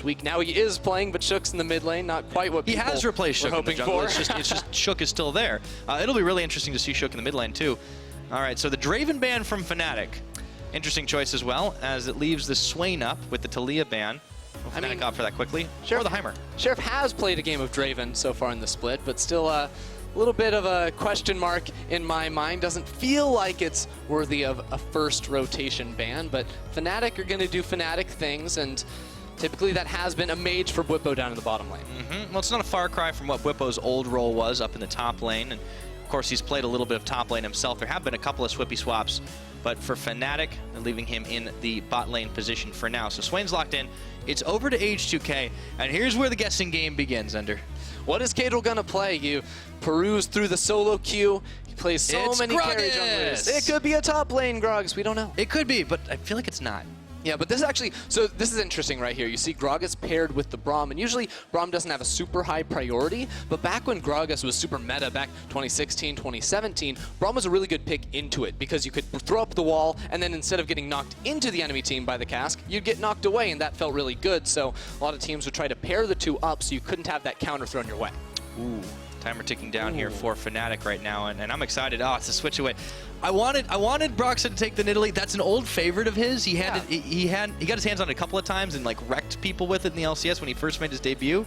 last week. Now he is playing, but Shook's in the mid lane. Not quite what people has replaced Shook were in the hoping jungle. for. It's just Shook is still there. It'll be really interesting to see Shook in the mid lane too. All right, so the Draven ban from Fnatic. Interesting choice as well, as it leaves the Swain up with the Taliyah ban. Well, Fnatic opt for that quickly. Or the Heimer. Sheriff has played a game of Draven so far in the split, but still a little bit of a question mark in my mind. Doesn't feel like it's worthy of a first rotation ban, but Fnatic are going to do Fnatic things, and typically that has been a mage for Bwipo down in the bottom lane. Well, it's not a far cry from what Bwipo's old role was up in the top lane, and of course he's played a little bit of top lane himself. There have been a couple of Swippy swaps, but for Fnatic, they're leaving him in the bot lane position for now. So Swain's locked in. It's over to H2K, and here's where the guessing game begins, Ender. What is Caedrel gonna play? You peruse through the solo queue. He plays so many carry junglers. It could be a top lane Gragas. We don't know. It could be, but I feel like it's not. Yeah, but this is actually, so this is interesting right here. You see Gragas paired with the Braum, and usually Braum doesn't have a super high priority, but back when Gragas was super meta, back 2016, 2017, Braum was a really good pick into it because you could throw up the wall, and then instead of getting knocked into the enemy team by the cask, you'd get knocked away, and that felt really good. So a lot of teams would try to pair the two up so you couldn't have that counter thrown your way. Ooh. Timer ticking down here for Fnatic right now, and I'm excited. Oh, it's a switch away. I wanted Broxah to take the Nidalee. That's an old favorite of his. He got his hands on it a couple of times and like wrecked people with it in the LCS when he first made his debut.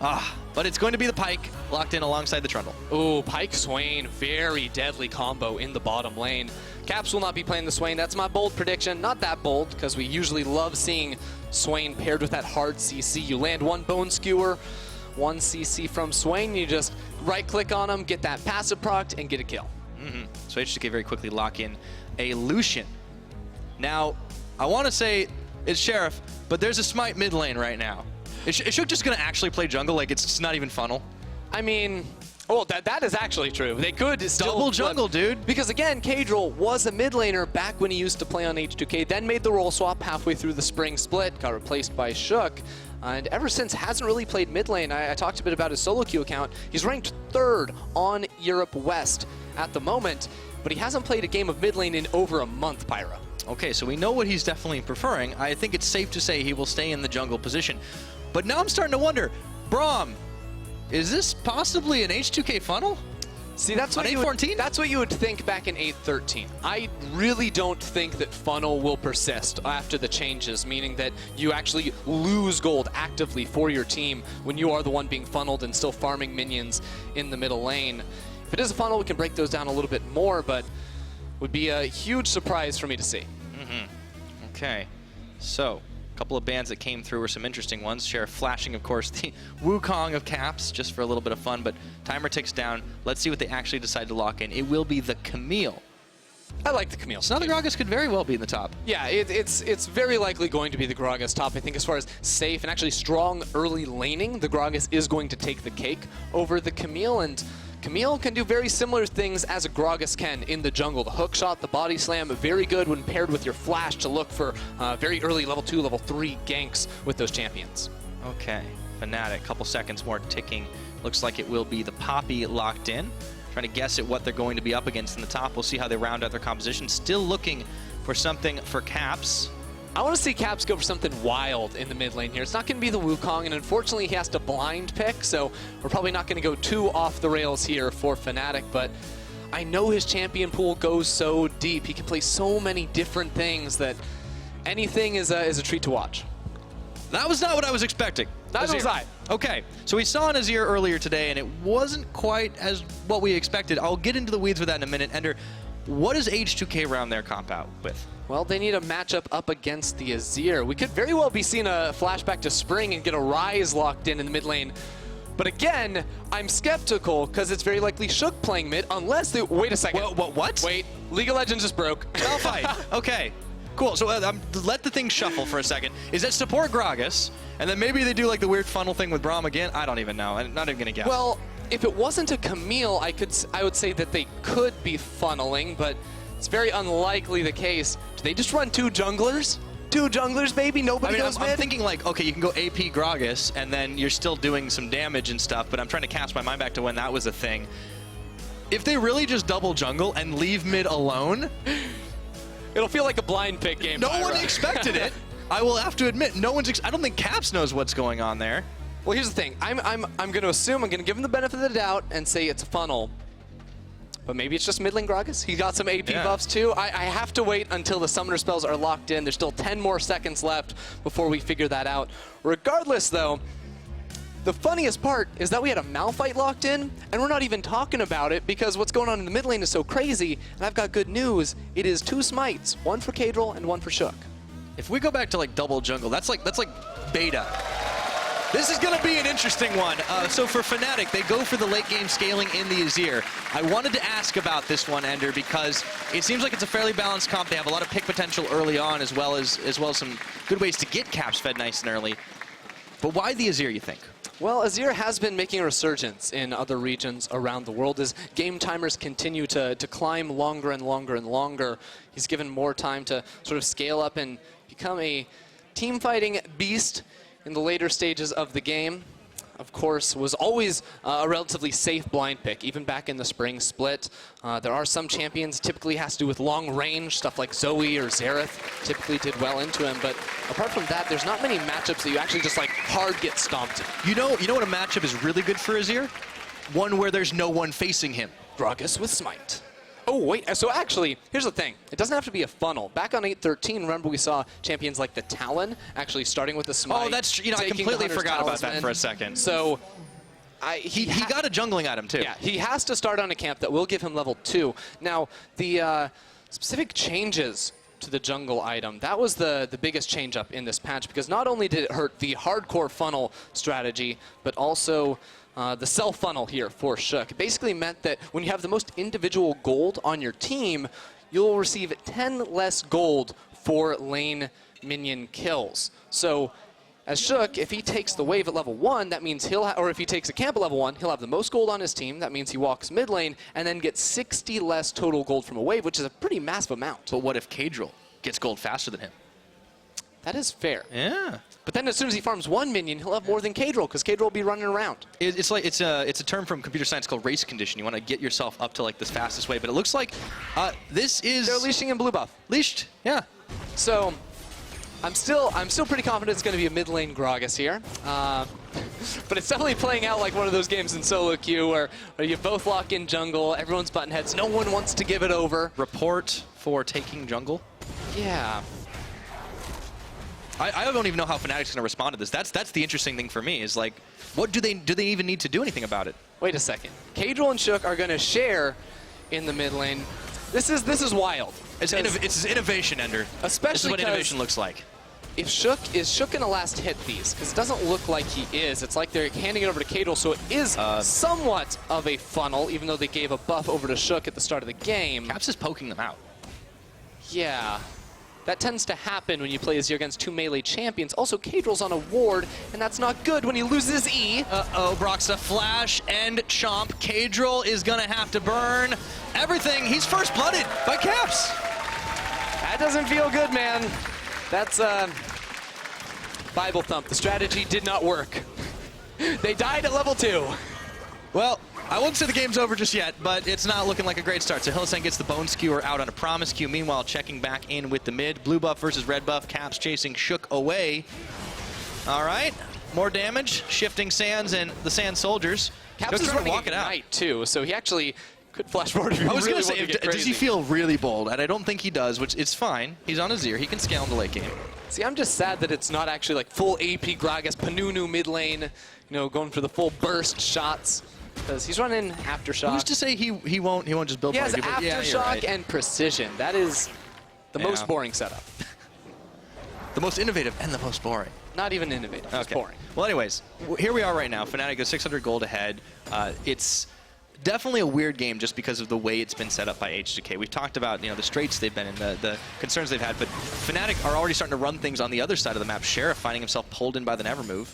But it's going to be the Pyke locked in alongside the Trundle. Ooh, Pyke Swain, very deadly combo in the bottom lane. Caps will not be playing the Swain. That's my bold prediction. Not that bold, because we usually love seeing Swain paired with that hard CC. You land one Bone Skewer, one CC from Swain, you just right-click on him, get that passive proc, and get a kill. So H2K very quickly lock in a Lucian. Now, I want to say it's Sheriff, but there's a Smite mid lane right now. Is Shook just going to actually play jungle like it's just not even funnel? I mean, well, that is actually true. They could still double jungle, dude. Because again, Caedrel was a mid laner back when he used to play on H2K, then made the role swap halfway through the spring split, got replaced by Shook. And ever since, hasn't really played mid lane. I talked a bit about his solo queue account. He's ranked 3rd on Europe West at the moment, but he hasn't played a game of mid lane in over a month, Pyra. Okay, so we know what he's definitely preferring. I think it's safe to say he will stay in the jungle position. But now I'm starting to wonder, Braum, is this possibly an H2K funnel? See, that's what you would think back in 8.13. I really don't think that funnel will persist after the changes, meaning that you actually lose gold actively for your team when you are the one being funneled and still farming minions in the middle lane. If it is a funnel, we can break those down a little bit more, but would be a huge surprise for me to see. Okay, so a couple of bans that came through were some interesting ones. Sheriff flashing, of course, the Wukong of Caps, just for a little bit of fun, but timer ticks down. Let's see what they actually decide to lock in. It will be the Camille. I like the Camille. So now the Gragas could very well be in the top. Yeah, it's very likely going to be the Gragas top. I think as far as safe and actually strong early laning, the Gragas is going to take the cake over the Camille, and Camille can do very similar things as a Gragas can in the jungle. The hook shot, the body slam, very good when paired with your flash to look for very early level 2, level 3 ganks with those champions. Okay, Fnatic, couple seconds more ticking. Looks like it will be the Poppy locked in. Trying to guess at what they're going to be up against in the top. We'll see how they round out their composition. Still looking for something for Caps. I want to see Caps go for something wild in the mid lane here. It's not going to be the Wukong, and unfortunately he has to blind pick, so we're probably not going to go too off the rails here for Fnatic, but I know his champion pool goes so deep. He can play so many different things that anything is a treat to watch. That was not what I was expecting. That was I. Okay, so we saw an Azir earlier today, and it wasn't quite as what we expected. I'll get into the weeds with that in a minute. Ender, what does H2K round their comp out with? Well, they need a matchup up against the Azir. We could very well be seeing a flashback to spring and get a Rise locked in the mid lane. But again, I'm skeptical because it's very likely Shook playing mid unless they... Wait a second. What? Wait, League of Legends just broke. Malphite. Okay, cool. So let the thing shuffle for a second. Is that support Gragas? And then maybe they do like the weird funnel thing with Braum again? I don't even know. I'm not even going to guess. Well, if it wasn't a Camille, I would say that they could be funneling, but it's very unlikely the case. Do they just run 2 junglers? 2 junglers, baby? Nobody goes mid? I'm thinking like, okay, you can go AP Gragas, and then you're still doing some damage and stuff, but I'm trying to cast my mind back to when that was a thing. If they really just double jungle and leave mid alone... It'll feel like a blind pick game. No one expected it. I will have to admit, no one's. I don't think Caps knows what's going on there. Well, here's the thing. I'm going to assume, I'm going to give him the benefit of the doubt and say it's a funnel. But maybe it's just mid lane Gragas. He got some AP buffs too. I have to wait until the summoner spells are locked in. There's still 10 more seconds left before we figure that out. Regardless though, the funniest part is that we had a Malphite locked in, and we're not even talking about it because what's going on in the mid lane is so crazy, and I've got good news. It is 2 smites, one for Caedrel and one for sOAZ. If we go back to like double jungle, that's like beta. This is going to be an interesting one. So for Fnatic, they go for the late game scaling in the Azir. I wanted to ask about this one, Ender, because it seems like it's a fairly balanced comp. They have a lot of pick potential early on, as well as some good ways to get Caps fed nice and early. But why the Azir, you think? Well, Azir has been making a resurgence in other regions around the world as game timers continue to climb longer and longer and longer. He's given more time to sort of scale up and become a team fighting beast in the later stages of the game. Of course, was always a relatively safe blind pick, even back in the spring split. There are some champions, typically has to do with long range, stuff like Zoe or Xerath typically did well into him, but apart from that, there's not many matchups that you actually just like hard get stomped in. You know what a matchup is really good for Azir? One where there's no one facing him. Gragas with Smite. Oh, wait, so actually, here's the thing. It doesn't have to be a funnel. Back on 8.13, remember we saw champions like the Talon actually starting with the Smite. Oh, that's, I completely forgot about that for a second. So, he got a jungling item, too. Yeah, he has to start on a camp that will give him level 2. Now, the specific changes to the jungle item, that was the biggest change up in this patch, because not only did it hurt the hardcore funnel strategy, but also the cell funnel here for sOAZ. It basically meant that when you have the most individual gold on your team, you'll receive 10 less gold for lane minion kills. So as sOAZ, if he takes the wave at level 1, that means or if he takes a camp at level 1, he'll have the most gold on his team. That means he walks mid lane and then gets 60 less total gold from a wave, which is a pretty massive amount. But what if Caedrel gets gold faster than him? That is fair. Yeah. But then as soon as he farms 1 minion, he'll have more than Caedrel, because Caedrel will be running around. It's a term from computer science called race condition. You want to get yourself up to like the fastest way, but it looks like this is... They're leashing in blue buff. Leashed, yeah. So I'm still pretty confident it's going to be a mid lane Gragas here. But it's definitely playing out like one of those games in solo queue where you both lock in jungle, everyone's button heads, no one wants to give it over. Report for taking jungle. Yeah. I don't even know how Fnatic's going to respond to this. That's the interesting thing for me, is like, what do they even need to do anything about it? Wait a second. Caedrel and sOAZ are going to share in the mid lane. This is wild. It's innovation, Ender. Especially this is what innovation looks like. If sOAZ going to last hit these? Because it doesn't look like he is. It's like they're handing it over to Caedrel, so it is somewhat of a funnel, even though they gave a buff over to sOAZ at the start of the game. Caps is poking them out. Yeah. That tends to happen when you play Azir against 2 melee champions. Also, Caedrel's on a ward, and that's not good when he loses E. Uh-oh, Broxah flash and chomp. Caedrel is going to have to burn everything. He's first-blooded by Caps. That doesn't feel good, man. That's Bible thump. The strategy did not work. They died at level 2. Well, I won't say the game's over just yet, but it's not looking like a great start. So Hylissang gets the Bone Skewer out on a Promisq. Meanwhile, checking back in with the mid. Blue buff versus red buff. Caps chasing sOAZ away. All right, more damage. Shifting sands and the sand soldiers. Caps is running walk it out too, so he actually could flash forward if he really wanted to get crazy. Does he feel really bold? And I don't think he does, which is fine. He's on Azir. He can scale in the late game. See, I'm just sad that it's not actually like full AP Gragas, Panunu mid lane, going for the full burst shots. Because he's running Aftershock. Who's to say he won't just build? He has Aftershock and Precision. That is the most boring setup. The most innovative and the most boring. Not even innovative. It's boring. Well, anyways, here we are right now. Fnatic is 600 gold ahead. It's definitely a weird game just because of the way it's been set up by H2K. We've talked about the straits they've been in, the concerns they've had, but Fnatic are already starting to run things on the other side of the map. Sheriff finding himself pulled in by the Nevermove.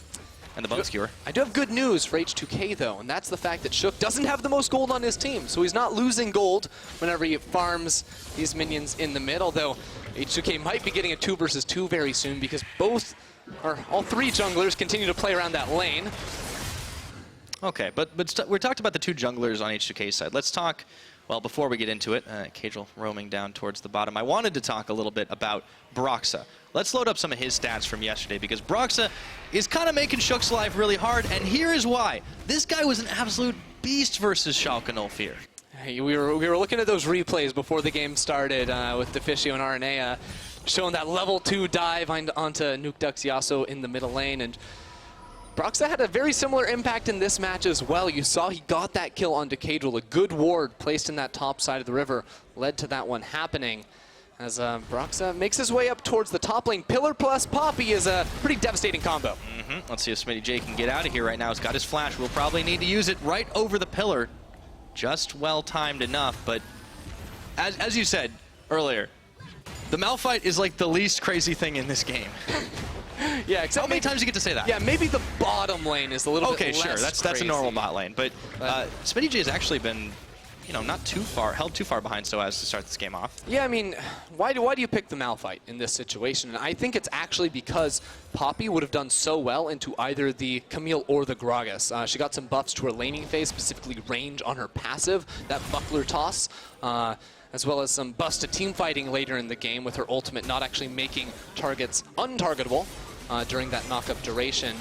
And the Bone Skewer. I do have good news for H2K, though, and that's the fact that sOAZ doesn't have the most gold on his team, so he's not losing gold whenever he farms these minions in the mid, although H2K might be getting a 2 versus 2 very soon because all 3 junglers continue to play around that lane. Okay, but we talked about the 2 junglers on H2K's side. Let's talk Well, before we get into it, Caedrel roaming down towards the bottom, I wanted to talk a little bit about Broxah. Let's load up some of his stats from yesterday, because Broxah is kind of making Shook's life really hard, and here is why. This guy was an absolute beast versus Schalke 04. Hey, we were looking at those replays before the game started with Deficio and Aranea, showing that level 2 dive onto Nuke Duck's Yasuo in the middle lane, and Broxah had a very similar impact in this match as well. You saw he got that kill onto Caedrel. A good ward placed in that top side of the river led to that one happening. As Broxah makes his way up towards the top lane. Pillar plus Poppy is a pretty devastating combo. Let's see if Smittyj can get out of here right now. He's got his flash. We'll probably need to use it right over the pillar. Just well-timed enough, but as you said earlier, the Malphite is like the least crazy thing in this game. Yeah, except how many times do you get to say that? Yeah, maybe the bottom lane is a little bit less sure. That's a normal bot lane, but Smittyj has actually been, you know, not too far, held too far behind sOAZ to start this game off. Yeah, I mean, why do you pick the Malphite in this situation? And I think it's actually because Poppy would have done so well into either the Camille or the Gragas. She got some buffs to her laning phase, specifically range on her passive, that buckler toss, as well as some buffs to team fighting later in the game with her ultimate not actually making targets untargetable during that knock-up duration.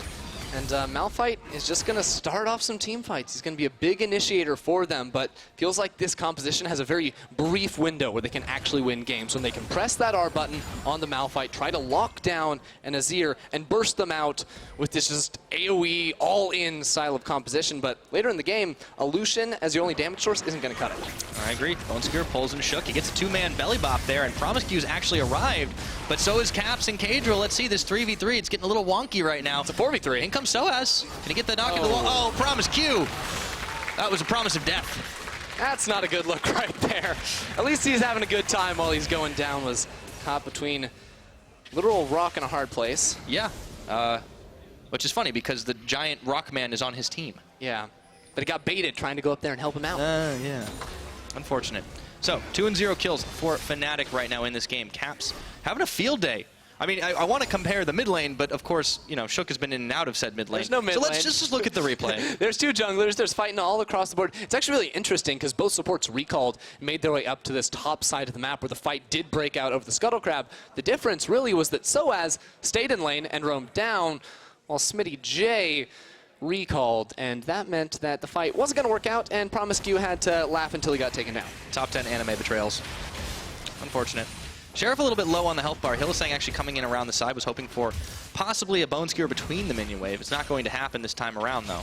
And Malphite is just going to start off some team fights. He's going to be a big initiator for them, but feels like this composition has a very brief window where they can actually win games. When they can press that R button on the Malphite, try to lock down an Azir, and burst them out with this just AoE, all-in style of composition. But later in the game, a Lucian as your only damage source isn't going to cut it. I agree. Boneskewer pulls and Shook. He gets a two-man belly bop there, and Promisq's actually arrived, but so is Caps and Caedrel. Let's see this 3v3. It's getting a little wonky right now. It's a 4v3. In comes sOAZ. Can he get the knock in the wall? Oh, Promisq. That was a promise of death. That's not a good look right there. At least he's having a good time while he's going down. Was caught between literal rock and a hard place. Yeah. Which is funny because the giant rock man is on his team. Yeah. But he got baited trying to go up there and help him out. Yeah. Unfortunate. So, 2-0 kills for Fnatic right now in this game. Caps having a field day. I mean, I want to compare the mid lane, but of course, you know, Shook has been in and out of said mid lane. There's no mid lane. So let's just look at the replay. There's two junglers. There's fighting all across the board. It's actually really interesting because both supports recalled, made their way up to this top side of the map where the fight did break out over the Scuttle Crab. The difference really was that sOAZ stayed in lane and roamed down, while Smittyj recalled, and that meant that the fight wasn't going to work out, and Promisq had to laugh until he got taken down. Top 10 anime betrayals. Unfortunate. Sheriff a little bit low on the health bar. Hylissang actually coming in around the side, was hoping for possibly a Boneskewer between the minion wave. It's not going to happen this time around, though.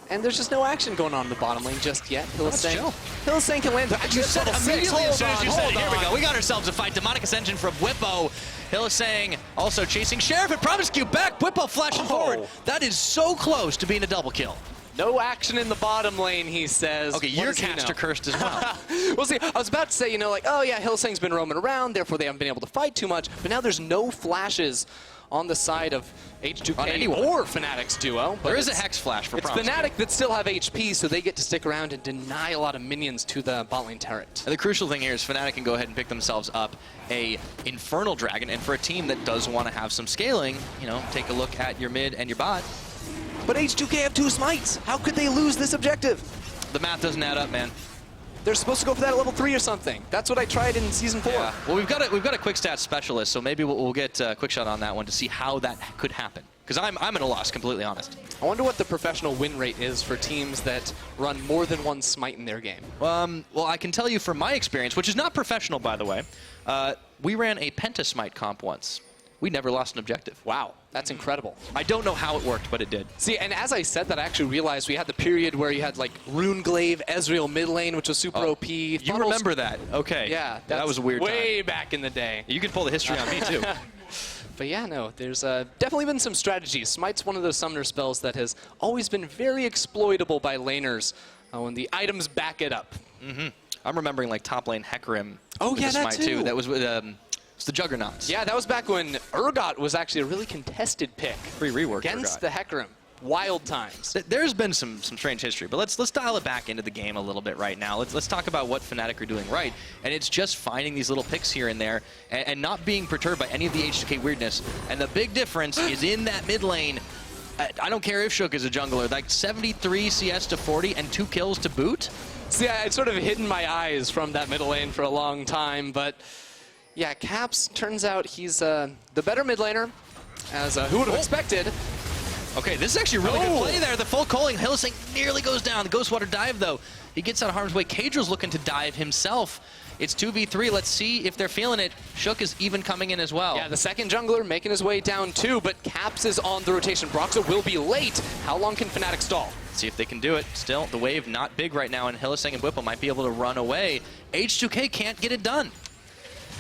And there's just no action going on in the bottom lane just yet. Hylissang can land. You said immediately as soon as you said it. Here we go. We got ourselves a fight. Demonic Ascension from Bwipo. Hylissang also chasing Sheriff and Promisq back. Bwipo flashing forward. That is so close to being a double kill. No action in the bottom lane, he says. Okay, your caster cursed as well. We'll see. I was about to say, you know, like, oh yeah, Hylissang's been roaming around, therefore they haven't been able to fight too much, but now there's no flashes on the side of H2K or Fnatic's duo. But there is a Hex Flash for Promisq. It's Fnatic that still have HP, so they get to stick around and deny a lot of minions to the bot lane turret. And the crucial thing here is Fnatic can go ahead and pick themselves up a Infernal Dragon, and for a team that does want to have some scaling, you know, take a look at your mid and your bot. But H2K have 2 smites. How could they lose this objective? The math doesn't add up, man. They're supposed to go for that at level 3 or something. That's what I tried in Season 4. Yeah. Well, we've got a quick stats specialist, so maybe we'll get a quick shot on that one to see how that could happen. Because I'm at a loss, completely honest. I wonder what the professional win rate is for teams that run more than one smite in their game. Well, I can tell you from my experience, which is not professional, by the way, we ran a Pentasmite comp once. We never lost an objective. Wow, that's incredible. I don't know how it worked, but it did. See, and as I said that, I actually realized we had the period where you had like Runeglaive, Ezreal mid lane, which was super OP. You remember that? Okay. Yeah, that was a weird way time. back in the day. You can pull the history on me too. But yeah, no, there's definitely been some strategies. Smite's one of those summoner spells that has always been very exploitable by laners when the items back it up. I'm remembering like top lane Hecarim. Oh yeah, that Smite too. That was with it's the Juggernauts. Yeah, that was back when Urgot was actually a really contested pick. Free rework against Urgot. The Hecarim. Wild times. There's been some strange history, but let's dial it back into the game a little bit right now. Let's talk about what Fnatic are doing right, and it's just finding these little picks here and there and not being perturbed by any of the H2K weirdness. And the big difference is in that mid lane. I don't care if Shook is a jungler. Like 73 CS to 40 and 2 kills to boot. See, I'd sort of hidden my eyes from that middle lane for a long time, but yeah, Caps, turns out he's the better mid laner, as who would have expected. Okay, this is actually a really good play there. The full calling. Hylissang nearly goes down. The Ghostwater dive, though. He gets out of harm's way. Caedrel's looking to dive himself. It's 2v3. Let's see if they're feeling it. Shook is even coming in as well. Yeah, the second jungler making his way down too, but Caps is on the rotation. Broxah will be late. How long can Fnatic stall? See if they can do it. Still, the wave not big right now, and Hylissang and Bwipo might be able to run away. H2K can't get it done.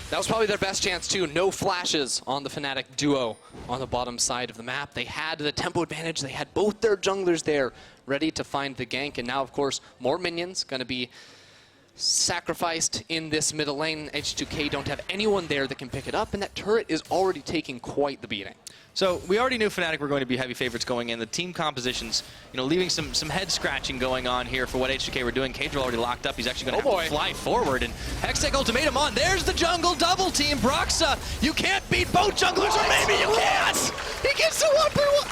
That was probably their best chance too. No flashes on the Fnatic duo on the bottom side of the map. They had the tempo advantage. They had both their junglers there ready to find the gank. And now, of course, more minions going to be sacrificed in this middle lane. H2K don't have anyone there that can pick it up, and that turret is already taking quite the beating. So we already knew Fnatic were going to be heavy favorites going in. The team compositions, you know, leaving some head scratching going on here for what H2K were doing. Caedrel already locked up. He's actually going to have to fly forward. And Hextech ultimatum on. There's the jungle double team. Broxah, you can't beat both junglers, or maybe you can't. He gets the one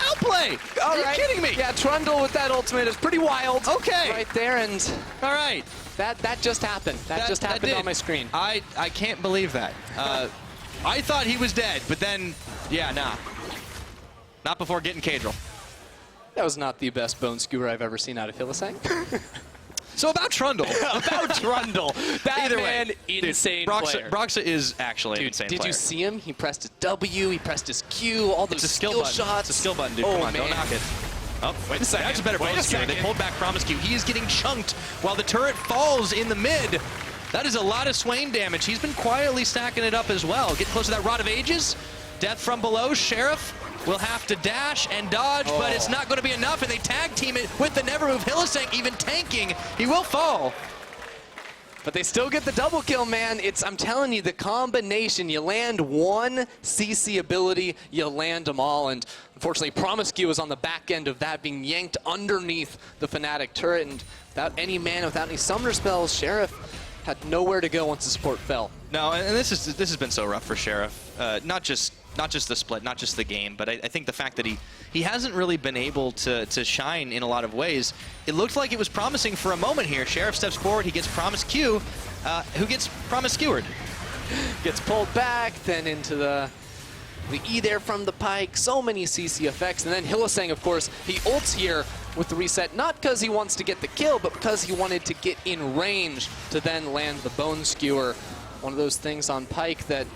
outplay. Are you kidding me? Yeah, Trundle with that ultimate is pretty wild. Okay. Right there, and all right. That just happened. That just happened on my screen. I can't believe that. I thought he was dead, but then, yeah, nah. Not before getting Caedrel. That was not the best bone skewer I've ever seen out of Hylissang. So about Trundle. About Trundle. That Either man, way, insane Broxah, player. Broxah is actually an insane player. Did you see him? He pressed his W, he pressed his Q, all those skill shots. It's a skill button, dude. Come on, don't knock it. Oh, wait a second. That's a better bone skewer. They pulled back Promisq. He is getting chunked while the turret falls in the mid. That is a lot of Swain damage. He's been quietly stacking it up as well. Getting close to that Rod of Ages. Death from below. Sheriff will have to dash and dodge, but it's not going to be enough, and they tag team it with the never move. Hylissang even tanking. He will fall. But they still get the double kill, man. I'm telling you, the combination, you land one CC ability, you land them all. And unfortunately, Promisq was on the back end of that, being yanked underneath the Fnatic turret. And without any mana, without any summoner spells, Sheriff had nowhere to go once the support fell. No, and this has been so rough for Sheriff. Not just the split, not just the game, but I think the fact that he hasn't really been able to shine in a lot of ways. It looked like it was promising for a moment here. Sheriff steps forward, he gets Promisq, who gets Promisq-skewered. Gets pulled back, then into the E there from the Pyke. So many CC effects, and then Hylissang, of course, he ults here with the reset, not because he wants to get the kill, but because he wanted to get in range to then land the bone skewer. One of those things on Pyke that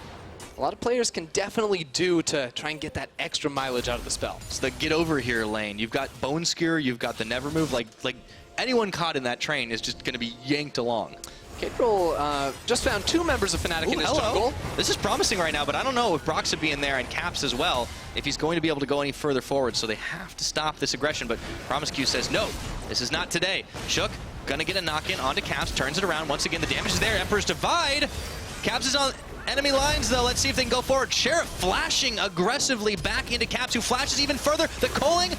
a lot of players can definitely do to try and get that extra mileage out of the spell. It's the get over here lane. You've got Bone Skewer, you've got the Never Move. Like anyone caught in that train is just going to be yanked along. Caedrel just found 2 members of Fnatic in his jungle. This is promising right now, but I don't know if Broxah being there and Caps as well, if he's going to be able to go any further forward. So they have to stop this aggression, but Promisq says, no, this is not today. Shook, gonna get a knock-in onto Caps, turns it around. Once again, the damage is there. Emperor's Divide. Caps is on enemy lines, though. Let's see if they can go forward. Sheriff flashing aggressively back into Caps, who flashes even further. The culling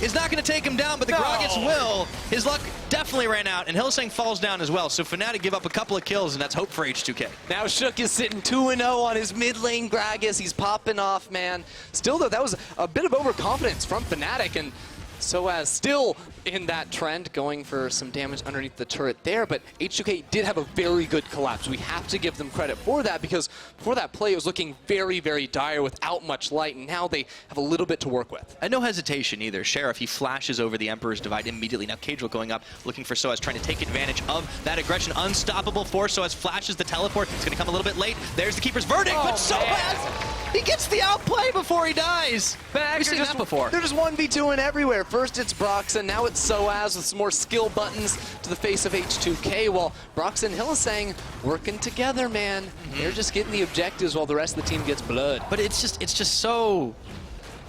is not going to take him down, but the Gragas will. His luck definitely ran out, and Hylissang falls down as well. So Fnatic give up a couple of kills, and that's hope for H2K. Now Shook is sitting 2-0 on his mid lane Gragas. He's popping off, man. Still, though, that was a bit of overconfidence from Fnatic, and sOAZ still in that trend, going for some damage underneath the turret there, but H2K did have a very good collapse. We have to give them credit for that, because before that play, it was looking very, very dire without much light, and now they have a little bit to work with. And no hesitation either. Sheriff, he flashes over the Emperor's Divide immediately. Now Caedrel going up, looking for sOAZ, trying to take advantage of that aggression. Unstoppable force. sOAZ flashes the teleport. It's going to come a little bit late. There's the Keeper's Verdict, but sOAZ, he gets the outplay before he dies. We've seen that before. They're just 1v2ing everywhere. First it's Broxah, now it's sOAZ with some more skill buttons to the face of H2K, while Broxah and Hylissang working together, man. They're just getting the objectives while the rest of the team gets blood. But it's just so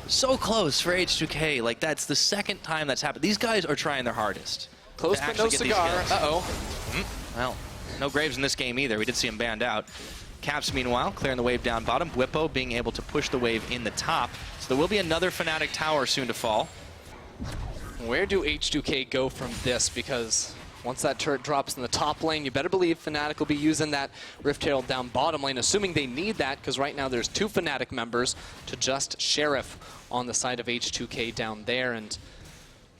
close for H2K. Like, that's the second time that's happened. These guys are trying their hardest. Close but no cigar. Uh-oh. Well, no Graves in this game either. We did see him banned out. Caps, meanwhile, clearing the wave down bottom. Bwipo being able to push the wave in the top. So there will be another Fnatic tower soon to fall. Where do H2K go from this? Because once that turret drops in the top lane, you better believe Fnatic will be using that Rift Herald down bottom lane, assuming they need that, because right now there's 2 Fnatic members to just Sheriff on the side of H2K down there. And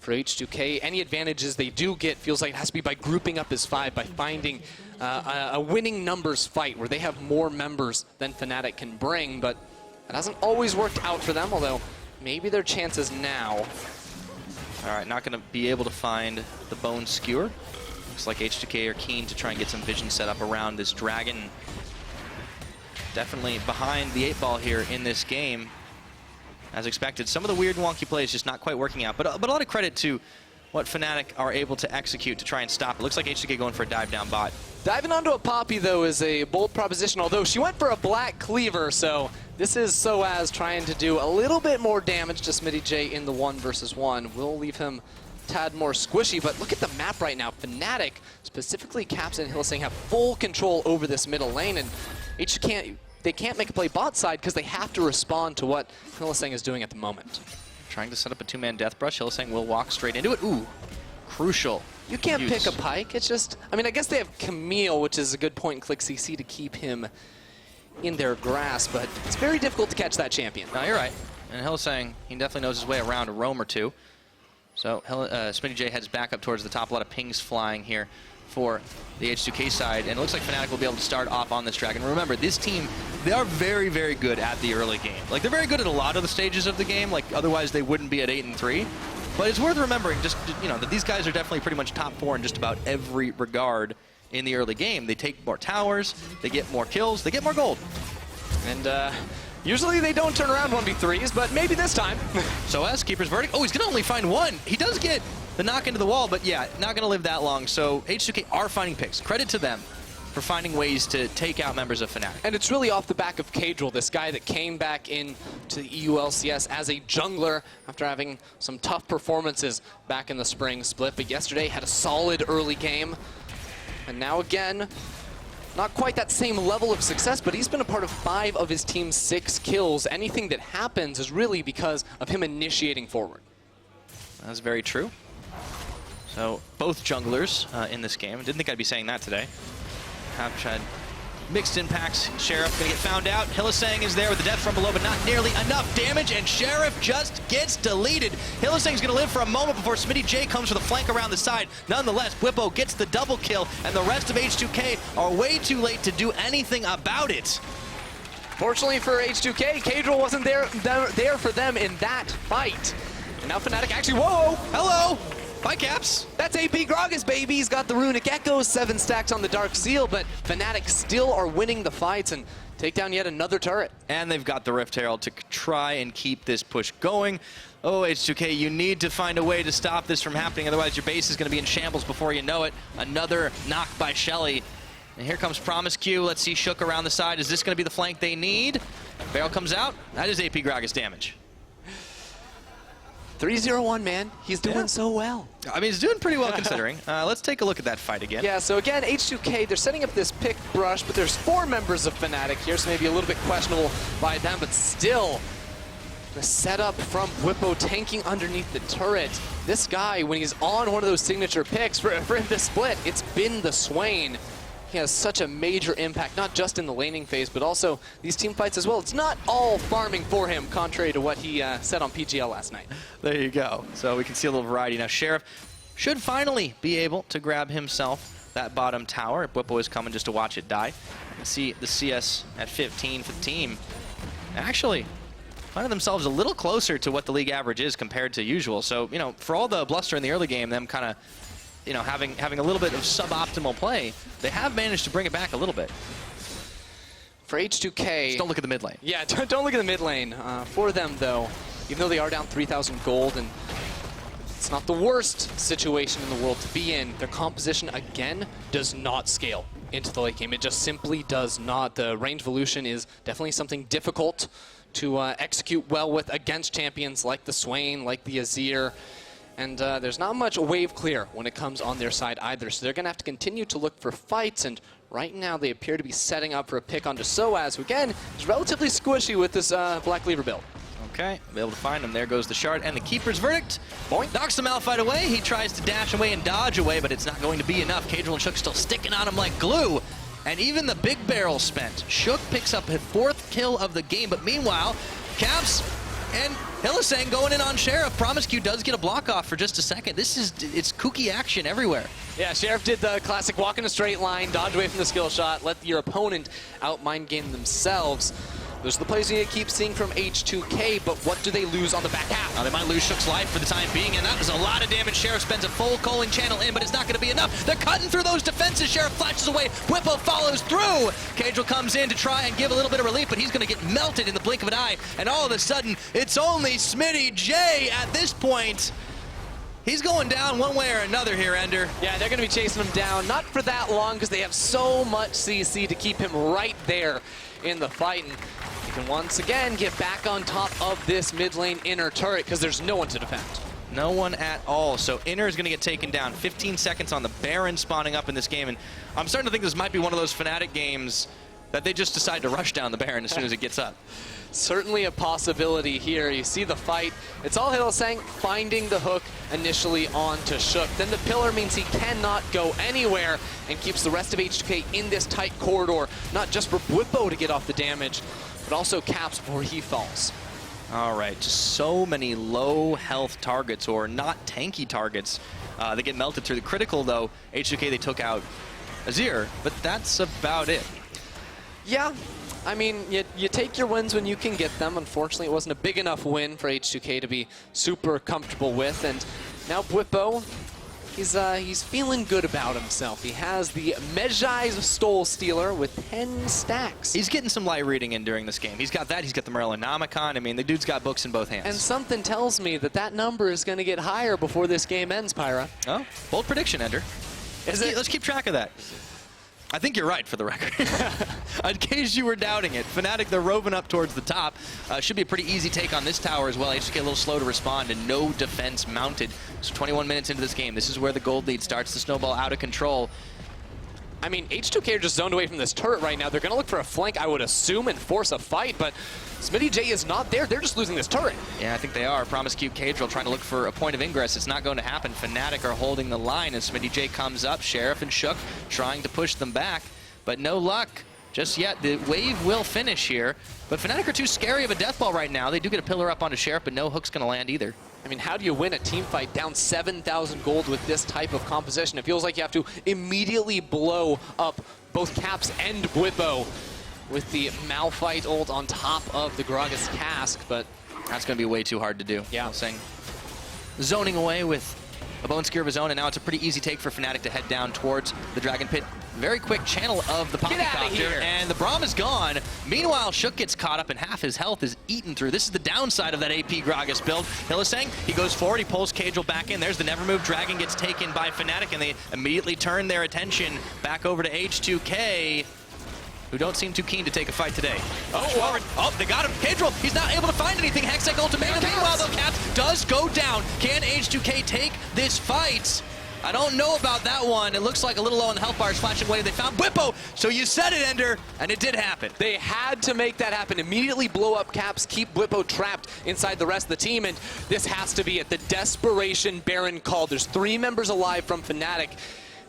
for H2K, any advantages they do get feels like it has to be by grouping up as 5, by finding a winning numbers fight where they have more members than Fnatic can bring, but it hasn't always worked out for them, although maybe their chances now. All right, not going to be able to find the Bone Skewer. Looks like H2K are keen to try and get some vision set up around this dragon. Definitely behind the 8 ball here in this game. As expected, some of the weird wonky plays just not quite working out, but a lot of credit to what Fnatic are able to execute to try and stop. It looks like H2K going for a dive down bot. Diving onto a Poppy, though, is a bold proposition, although she went for a Black Cleaver, so this is sOAZ trying to do a little bit more damage to Smittyj in the 1 versus 1. Will leave him a tad more squishy, but look at the map right now. Fnatic, specifically Caps and Hylissang, have full control over this middle lane, and they can't make a play bot side because they have to respond to what Hylissang is doing at the moment. Trying to set up a 2-man death brush. Hylissang will walk straight into it. Ooh, crucial. You can't pick a Pyke. It's just, I mean, I guess they have Camille, which is a good point-and-click CC to keep him in their grasp, but it's very difficult to catch that champion. No, you're right. And Hylissang, he definitely knows his way around a roam or two. So Smittyj heads back up towards the top. A lot of pings flying here for the H2K side, and it looks like Fnatic will be able to start off on this dragon. Remember, this team, they are very, very good at the early game. Like, they're very good at a lot of the stages of the game, like, otherwise they wouldn't be at 8-3. But it's worth remembering, just, you know, that these guys are definitely pretty much top 4 in just about every regard in the early game. They take more towers, they get more kills, they get more gold. And usually they don't turn around 1v3s, but maybe this time. sOAZ, Keeper's Verdict. Oh, he's going to only find 1. He does get the knock into the wall, but yeah, not going to live that long. So H2K are finding picks. Credit to them for finding ways to take out members of Fnatic. And it's really off the back of Caedrel, this guy that came back into the EU LCS as a jungler after having some tough performances back in the spring split, but yesterday had a solid early game. And now again, not quite that same level of success, but he's been a part of 5 of his team's 6 kills. Anything that happens is really because of him initiating forward. That's very true. So both junglers in this game. Didn't think I'd be saying that today. Have tried mixed impacts. Sheriff gonna get found out. Hylissang is there with the death from below, but not nearly enough damage, and Sheriff just gets deleted. Hylissang's gonna live for a moment before Smittyj comes for the flank around the side. Nonetheless, Bwipo gets the double kill, and the rest of H2K are way too late to do anything about it. Fortunately for H2K, Caedrel wasn't there for them in that fight. And now Fnatic actually, whoa! Hello! Bye, Caps. That's AP Gragas, baby. He's got the Runic Echoes, 7 stacks on the Dark Seal, but Fnatic still are winning the fights and take down yet another turret. And they've got the Rift Herald to try and keep this push going. Oh, H2K, you need to find a way to stop this from happening, otherwise your base is going to be in shambles before you know it. Another knock by Shelly. And here comes Promisq. Let's see Shook around the side. Is this going to be the flank they need? Barrel comes out. That is AP Gragas damage. 3-0-1, man. He's doing so well. I mean, he's doing pretty well considering. Let's take a look at that fight again. Yeah, so again, H2K, they're setting up this pick brush, but there's 4 members of Fnatic here, so maybe a little bit questionable by them, but still, the setup from Bwipo tanking underneath the turret. This guy, when he's on one of those signature picks for him to split, it's been the Swain. He has such a major impact, not just in the laning phase, but also these team fights as well. It's not all farming for him, contrary to what he said on PGL last night. There you go. So we can see a little variety. Now, Sheriff should finally be able to grab himself that bottom tower. Bwipo is coming just to watch it die. You see the CS at 15 for the team. Actually, finding themselves a little closer to what the league average is compared to usual. So, you know, for all the bluster in the early game, them kind of, you know, having a little bit of suboptimal play, they have managed to bring it back a little bit. For H2K... Just don't look at the mid lane. Yeah, don't look at the mid lane. For them, though, even though they are down 3,000 gold, and it's not the worst situation in the world to be in, their composition, again, does not scale into the late game. It just simply does not. The range of Lucian is definitely something difficult to execute well with against champions like the Swain, like the Azir. And there's not much wave clear when it comes on their side either, so they're going to have to continue to look for fights, and right now they appear to be setting up for a pick onto sOAZ, who again is relatively squishy with this Black Cleaver build. Okay, I'll be able to find him. There goes the shard and the keeper's verdict. Boink. Knocks the Malphite away. He tries to dash away and dodge away, but it's not going to be enough. Caedrel and Shook still sticking on him like glue. And even the big barrel spent. Shook picks up his 4th kill of the game, but meanwhile, Caps and Hylissang going in on Sheriff. Promisq does get a block off for just a second. It's kooky action everywhere. Yeah, Sheriff did the classic walk in a straight line, dodge away from the skill shot, let your opponent out mind game themselves. Those are the plays you need to keep seeing from H2K, but what do they lose on the back half? Now they might lose Shook's life for the time being, and that was a lot of damage. Sheriff spends a full calling channel in, but it's not going to be enough. They're cutting through those defenses. Sheriff flashes away. Bwipo follows through. Caedrel comes in to try and give a little bit of relief, but he's going to get melted in the blink of an eye, and all of a sudden, it's only Smittyj at this point. He's going down one way or another here, Ender. Yeah, they're going to be chasing him down, not for that long, because they have so much CC to keep him right there in the fight. And he can once again get back on top of this mid lane inner turret, because there's no one to defend. No one at all. So Inner is going to get taken down. 15 seconds on the Baron spawning up in this game. And I'm starting to think this might be one of those Fnatic games that they just decide to rush down the Baron as soon as it gets up. Certainly a possibility here. You see the fight. It's all Hylissang finding the hook initially onto Shook. Then the pillar means he cannot go anywhere and keeps the rest of H2K in this tight corridor. Not just for Bwipo to get off the damage, but also Caps before he falls. All right, just so many low health targets or not tanky targets that get melted through the critical, though. H2K, they took out Azir, but that's about it. Yeah, I mean, you take your wins when you can get them. Unfortunately, it wasn't a big enough win for H2K to be super comfortable with. And now Bwipo, he's feeling good about himself. He has the Mejai's Stole Stealer with 10 stacks. He's getting some light reading in during this game. He's got that. He's got the Morellonomicon. I mean, the dude's got books in both hands. And something tells me that that number is going to get higher before this game ends, Pyra. Oh, bold prediction, Ender. Let's keep track of that. I think you're right, for the record. In case you were doubting it, Fnatic, they're roving up towards the top. Should be a pretty easy take on this tower as well. H2K a little slow to respond and no defense mounted. So 21 minutes into this game, this is where the gold lead starts to snowball out of control. I mean, H2K are just zoned away from this turret right now. They're going to look for a flank, I would assume, and force a fight, but Smittyj is not there. They're just losing this turret. Yeah, I think they are. Promisq, Caedrel trying to look for a point of ingress. It's not going to happen. Fnatic are holding the line as Smittyj comes up. Sheriff and Shook trying to push them back, but no luck just yet. The wave will finish here, but Fnatic are too scary of a death ball right now. They do get a pillar up onto Sheriff, but no hook's going to land either. I mean, how do you win a team fight down 7,000 gold with this type of composition? It feels like you have to immediately blow up both Caps and Bwipo with the Malphite ult on top of the Gragas cask, but that's going to be way too hard to do. Yeah. Saying zoning away with a bone spear of his own, and now it's a pretty easy take for Fnatic to head down towards the Dragon Pit. Very quick channel of the Pocket and the Braum is gone. Meanwhile, Shook gets caught up and half his health is eaten through. This is the downside of that AP Gragas build. Hylissang, he goes forward, he pulls Caedrel back in. There's the never move. Dragon gets taken by Fnatic, and they immediately turn their attention back over to H2K, who don't seem too keen to take a fight today. Oh, they got him. Caedrel, he's not able to find anything. Hextech ultimatum. Meanwhile, though, Caps does go down. Can H2K take this fight? I don't know about that one. It looks like a little low on the health bars flashing away. They found Bwipo. So you said it, Ender, and it did happen. They had to make that happen. Immediately blow up Caps, keep Bwipo trapped inside the rest of the team, and this has to be it. The desperation Baron call. There's 3 members alive from Fnatic.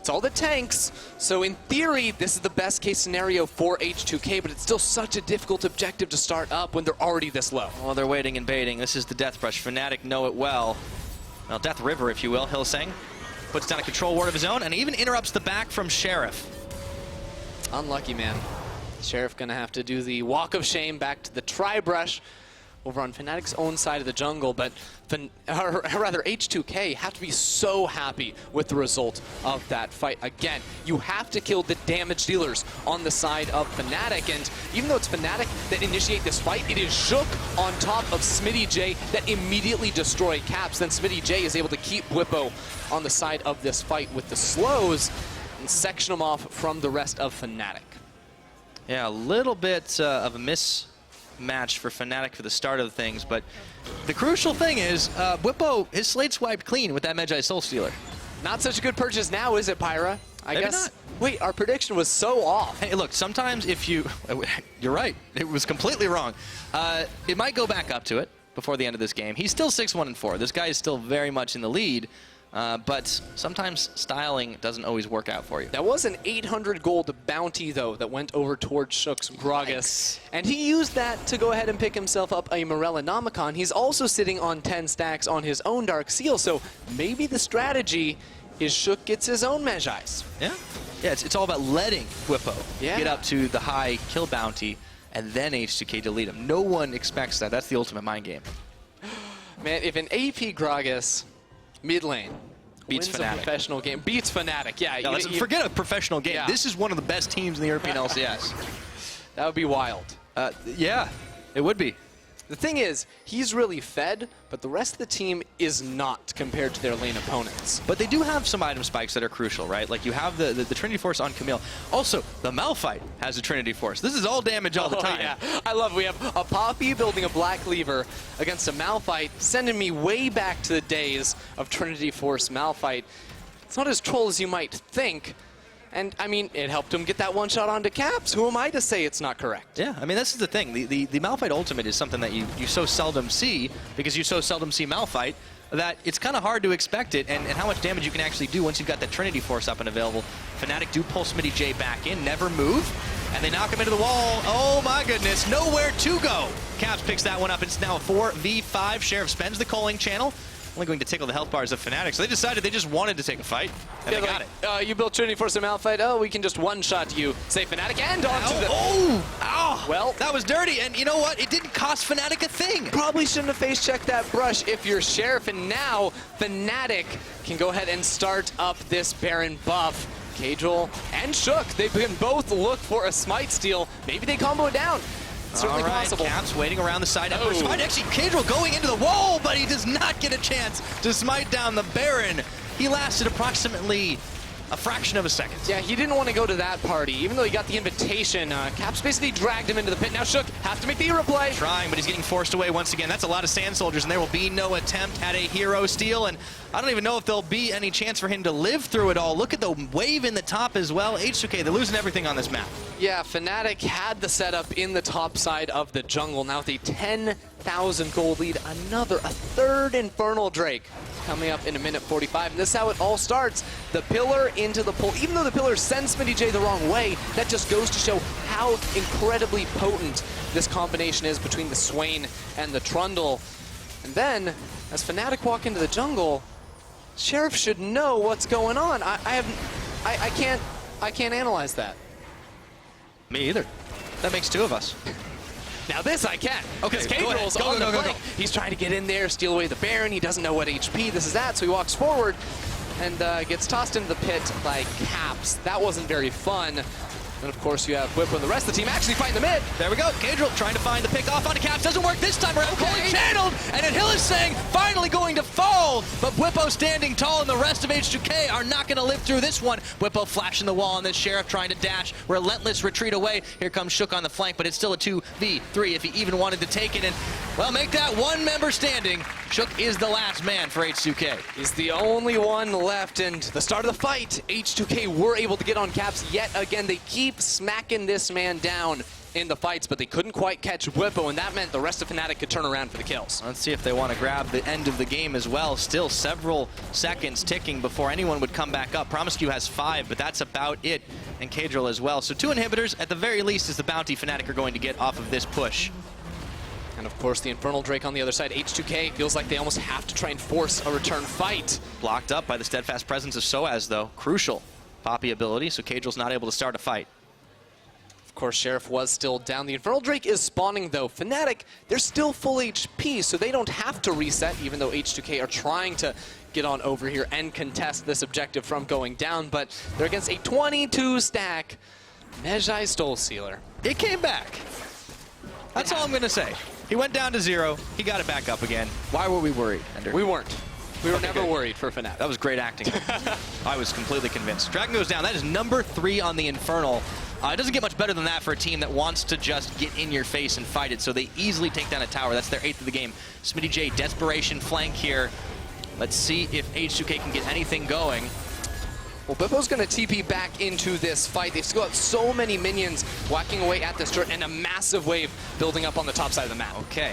It's all the tanks, so in theory, this is the best case scenario for H2K, but it's still such a difficult objective to start up when they're already this low. Well, they're waiting and baiting. This is the Death Brush. Fnatic know it well. Well, Death River, if you will. Hylissang puts down a control ward of his own and even interrupts the back from Sheriff. Unlucky, man. Sheriff gonna have to do the walk of shame back to the Tri-Brush over on Fnatic's own side of the jungle, but rather H2K have to be so happy with the result of that fight. Again, you have to kill the damage dealers on the side of Fnatic, and even though it's Fnatic that initiate this fight, it is Shook on top of Smittyj that immediately destroy Caps. Then Smittyj is able to keep Bwipo on the side of this fight with the slows and section them off from the rest of Fnatic. Yeah, a little bit of a mismatch for Fnatic for the start of things, but the crucial thing is Bwipo, his slate swiped clean with that Mejai Soul Stealer. Not such a good purchase now, is it, Pyra? I Maybe guess. not. Wait, our prediction was so off. Hey, look, sometimes if you... You're right. It was completely wrong. It might go back up to it, before the end of this game. He's still 6-1-4. This guy is still very much in the lead. But sometimes styling doesn't always work out for you. That was an 800 gold bounty, though, that went over towards Shook's Gragas. And he used that to go ahead and pick himself up a Morellonomicon. He's also sitting on 10 stacks on his own Dark Seal, so maybe the strategy is Shook gets his own Mejais. Yeah. Yeah, it's all about letting Bwipo get up to the high kill bounty and then H2K delete him. No one expects that. That's the ultimate mind game. Man, if an AP Gragas mid lane beats wins Fnatic. a professional game, beats Fnatic, yeah. No, forget a professional game. Yeah. This is one of the best teams in the European LCS. That would be wild. Yeah, it would be. The thing is, he's really fed, but the rest of the team is not compared to their lane opponents. But they do have some item spikes that are crucial, right? Like you have the Trinity Force on Camille. Also, the Malphite has a Trinity Force. This is all damage all the time. Yeah. I love we have a Poppy building a Black Cleaver against a Malphite, sending me way back to the days of Trinity Force Malphite. It's not as troll as you might think. And, I mean, it helped him get that one shot onto Caps. Who am I to say it's not correct? Yeah, I mean, this is the thing. The Malphite ultimate is something that you so seldom see, because you so seldom see Malphite, that it's kind of hard to expect it and how much damage you can actually do once you've got that Trinity Force up and available. Fnatic do pull Smittyj back in, never move, and they knock him into the wall. Oh my goodness, nowhere to go. Caps picks that one up. It's now a 4v5. Sheriff spends the calling channel. Only going to tickle the health bars of Fnatic, so they decided they just wanted to take a fight, and they got it. You built Trinity Force and Malphite. Oh, we can just one-shot you. Say Fnatic and onto the... Well, that was dirty, and you know what? It didn't cost Fnatic a thing. Probably shouldn't have face-checked that brush if you're Sheriff, and now Fnatic can go ahead and start up this Baron buff. Caedrel and Shook, they can both look for a Smite steal. Maybe they combo it down. Certainly possible. Caps waiting around the side. Smite, actually, Caedrel going into the wall, but he does not get a chance to smite down the Baron. He lasted approximately a fraction of a second. Yeah, he didn't want to go to that party. Even though he got the invitation, Caps basically dragged him into the pit. Now Shook has to make the hero play. Trying, but he's getting forced away once again. That's a lot of Sand Soldiers, and there will be no attempt at a hero steal, and I don't even know if there'll be any chance for him to live through it all. Look at the wave in the top as well. H2K, they're losing everything on this map. Yeah, Fnatic had the setup in the top side of the jungle. Now with a 10,000 gold lead, a third Infernal Drake coming up in a minute 45. And this is how it all starts. The pillar into the pull. Even though the pillar sends Smittyj the wrong way, that just goes to show how incredibly potent this combination is between the Swain and the Trundle. And then, as Fnatic walk into the jungle, Sheriff should know what's going on. I can't analyze that. Me either. That makes two of us. Now this I can. Okay, because Caedrel's on the flank. He's trying to get in there, steal away the Baron. He doesn't know what HP this is at, so he walks forward and gets tossed into the pit by Caps. That wasn't very fun. And of course you have Bwipo and the rest of the team actually fighting the mid. There we go. Caedrel trying to find the pick off onto Caps. Doesn't work this time around. Calling channeled, and then Hylissang finally going to fall. But Bwipo standing tall, and the rest of H2K are not going to live through this one. Bwipo flashing the wall on this Sheriff, trying to dash. Relentless retreat away. Here comes Shook on the flank, but it's still a 2v3 if he even wanted to take it. And, well, make that one member standing. Shook is the last man for H2K. He's the only one left, and the start of the fight, H2K were able to get on Caps yet again. They keep smacking this man down in the fights, but they couldn't quite catch Bwipo, and that meant the rest of Fnatic could turn around for the kills. Let's see if they want to grab the end of the game as well. Still several seconds ticking before anyone would come back up. Promisq has 5, but that's about it, and Caedrel as well. So 2 inhibitors, at the very least, is the bounty Fnatic are going to get off of this push. And of course, the Infernal Drake on the other side. H2K feels like they almost have to try and force a return fight. Blocked up by the steadfast presence of sOAZ, though. Crucial Poppy ability, so Caedrel's not able to start a fight. Of course, Sheriff was still down. The Infernal Drake is spawning, though. Fnatic, they're still full HP, so they don't have to reset, even though H2K are trying to get on over here and contest this objective from going down, but they're against a 22-stack Mejai Stole Sealer. It came back. That's all I'm going to say. He went down to 0. He got it back up again. Why were we worried, Ender? We weren't. We were never worried for Fnatic. That was great acting. I was completely convinced. Dragon goes down. That is number 3 on the Infernal. It doesn't get much better than that for a team that wants to just get in your face and fight it, so they easily take down a tower. That's their 8th of the game. Smittyj, desperation flank here. Let's see if H2K can get anything going. Well, Bwipo's going to TP back into this fight. They've still got so many minions whacking away at this turret and a massive wave building up on the top side of the map. Okay.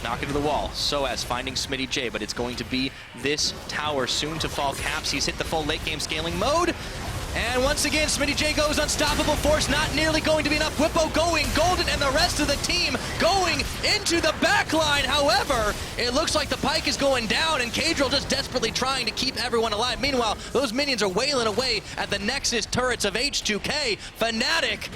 Knock into the wall. sOAZ finding Smittyj, but it's going to be this tower soon to fall. Caps, he's hit the full late game scaling mode. And once again, Smittyj goes unstoppable force, not nearly going to be enough. Bwipo going golden, and the rest of the team going into the back line. However, it looks like the Pyke is going down, and Caedrel just desperately trying to keep everyone alive. Meanwhile, those minions are wailing away at the Nexus turrets of H2K. Fnatic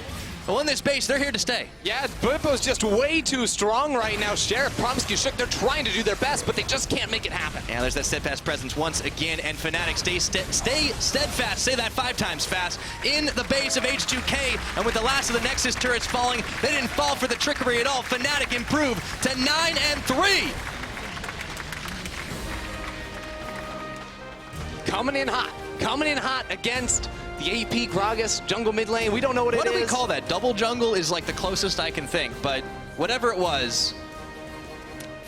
will win this base. They're here to stay. Yeah, Bwipo's just way too strong right now. Sheriff, Promisq, they're trying to do their best, but they just can't make it happen. Yeah, there's that steadfast presence once again, and Fnatic stay steadfast, say that 5 times fast, in the base of H2K, and with the last of the Nexus turrets falling, they didn't fall for the trickery at all. Fnatic improved to 9-3. Coming in hot against the AP Gragas jungle mid lane. We don't know what it is. What do we call that? Double jungle is like the closest I can think, but whatever it was.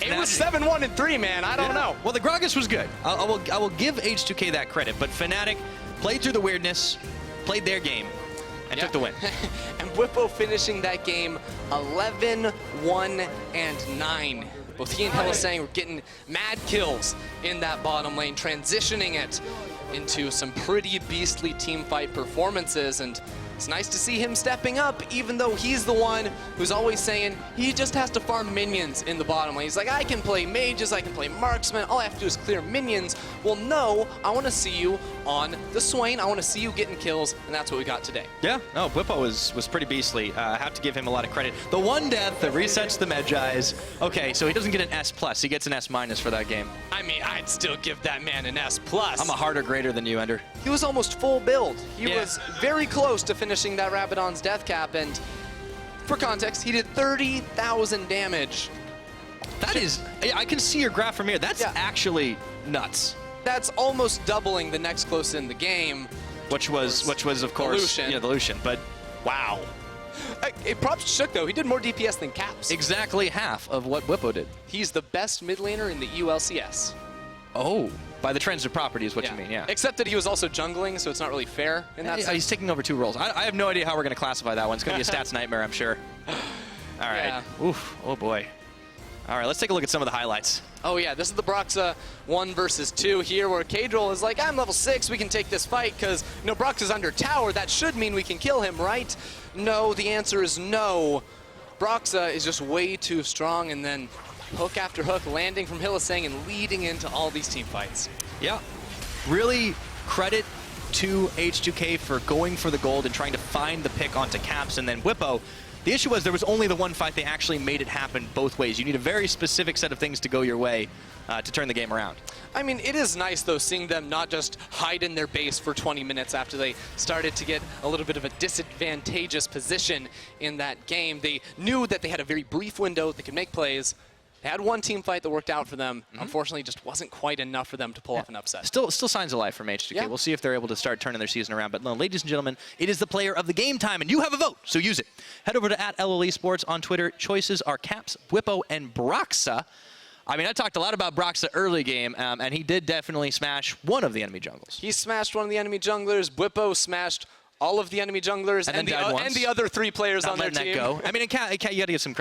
It was 7-1 and 3, man. I don't know. Well, the Gragas was good. I will give H2K that credit, but Fnatic played through the weirdness, played their game, and took the win. And Bwipo finishing that game 11-1 and 9. Both he and Hylissang were getting mad kills in that bottom lane, transitioning it into some pretty beastly team fight performances, and it's nice to see him stepping up, even though he's the one who's always saying he just has to farm minions in the bottom lane. He's like, I can play mages, I can play marksman, all I have to do is clear minions. Well, no, I want to see you on the Swain, I want to see you getting kills, and that's what we got today. Yeah, no, Bwipo was pretty beastly. I have to give him a lot of credit. The one death that resets the Medjais. Okay, so he doesn't get an S+, he gets an S- for that game. I mean, I'd still give that man an S+. I'm a harder grader than you, Ender. He was almost full build. He was very close to finishing that Rabadon's death cap, and for context, he did 30,000 damage. That is, I can see your graph from here. That's actually nuts. That's almost doubling the next closest in the game. Which was of course, Lucian. the Lucian, but wow. Props to Shook, though. He did more DPS than Caps. Exactly half of what Bwipo did. He's the best mid laner in the LCS. Oh, by the transitive property is what you mean, yeah. Except that he was also jungling, so it's not really fair in that sense. He's taking over 2 roles. I have no idea how we're going to classify that one. It's going to be a stats nightmare, I'm sure. All right. Yeah. Oof. Oh, boy. All right, let's take a look at some of the highlights. Oh, yeah, this is the Broxah 1 versus 2 here, where Caedrel is like, I'm level 6, we can take this fight, because, Broxah's under tower. That should mean we can kill him, right? No, the answer is no. Broxah is just way too strong, and then hook after hook landing from Hylissang and leading into all these team fights. Yeah. Really credit to H2K for going for the gold and trying to find the pick onto Caps, and then Bwipo. The issue was there was only the one fight. They actually made it happen both ways. You need a very specific set of things to go your way to turn the game around. I mean, it is nice, though, seeing them not just hide in their base for 20 minutes after they started to get a little bit of a disadvantageous position in that game. They knew that they had a very brief window. They could make plays. They had one team fight that worked out for them. Unfortunately, just wasn't quite enough for them to pull off an upset. Still signs of life from H2K. Yeah. We'll see if they're able to start turning their season around. But no, ladies and gentlemen, it is the player of the game time, and you have a vote, so use it. Head over to @LOLesports on Twitter. Choices are Caps, Bwipo, and Broxah. I mean, I talked a lot about Broxah early game, and he did definitely smash one of the enemy jungles. He smashed one of the enemy junglers. Bwipo smashed all of the enemy junglers and the other 3 players on their team. Go. I mean, you got to give some credit.